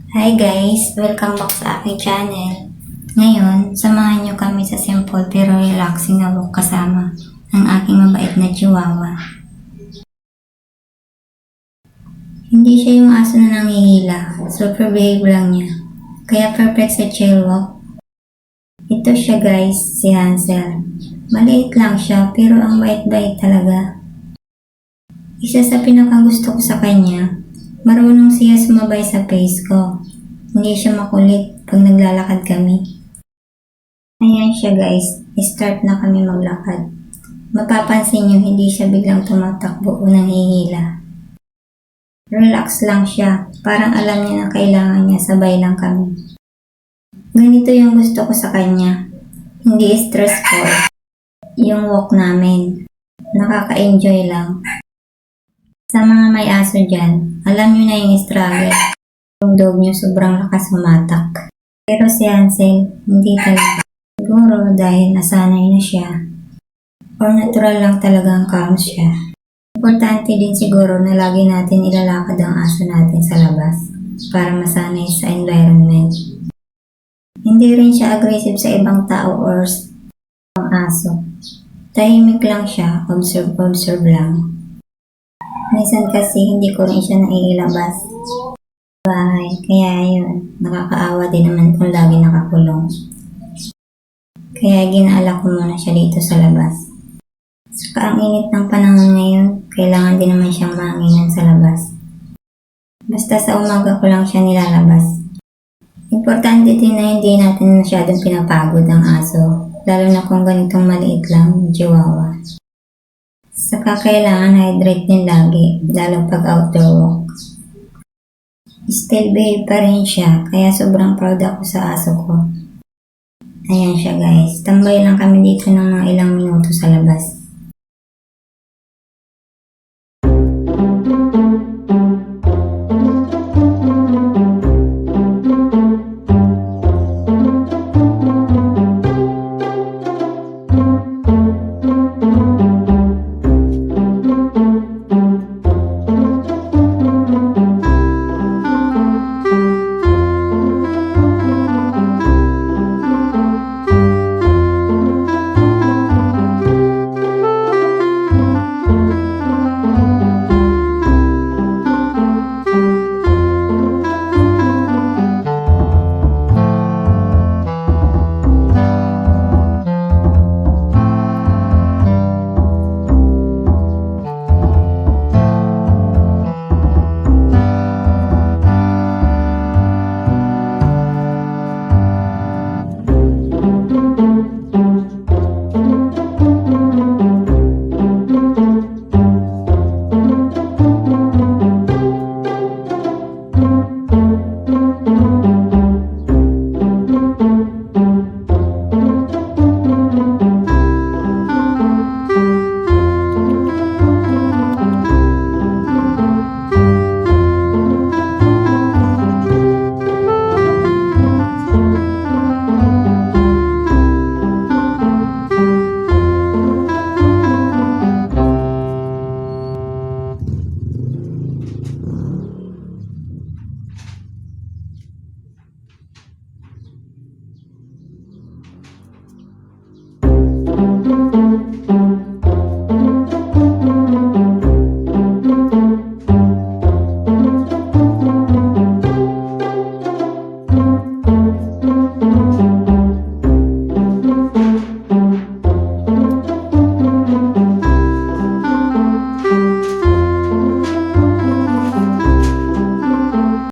Hi guys! Welcome back sa aking channel. Ngayon, samahan niyo kami sa simple pero relaxing na walk kasama ang aking mabait na chihuahua. Hindi siya yung aso na nangihila, super behave lang niya. Kaya perfect sa chill walk. Ito siya guys, si Hansel. Maliit lang siya pero ang bait-bait talaga. Isa sa pinakagusto ko sa kanya, marunong siya sumabay sa pace ko. Hindi siya makulit pag naglalakad kami. Ayan siya guys, start na kami maglakad. Mapapansin nyo, hindi siya biglang tumatakbo o nanghihila. Relax lang siya, parang alam niya na kailangan niya sabay lang kami. Ganito yung gusto ko sa kanya, hindi stressful. Yung walk namin, nakaka-enjoy lang. Sa mga may aso dyan, alam nyo na yung struggle. Yung dog nyo sobrang lakas humatak. Pero si Hansel, hindi talaga. Siguro dahil nasanay na siya. Or natural lang talagang calm siya. Importante din siguro na lagi natin ilalakad ang aso natin sa labas para masanay sa environment. Hindi rin siya aggressive sa ibang tao or ang aso. Tahimik lang siya, observe lang. Minsan kasi hindi ko rin siya naiilabas bahay, kaya yun, nakakaawa din naman kung lagi nakakulong. Kaya ginaalak ko muna siya dito sa labas. Saka ang init ng panahon ngayon, kailangan din naman siyang mahanginan sa labas. Basta sa umaga ko lang siya nilalabas. Importante din na hindi natin masyadong pinapagod ang aso, lalo na kung ganitong maliit lang, chihuahua. Saka kailangan hydrate din lagi, lalo pag outdoor walk. Still behave pa rin siya, kaya sobrang proud ako sa aso ko. Ayan siya guys, tambay lang kami dito ng mga ilang minuto sa labas.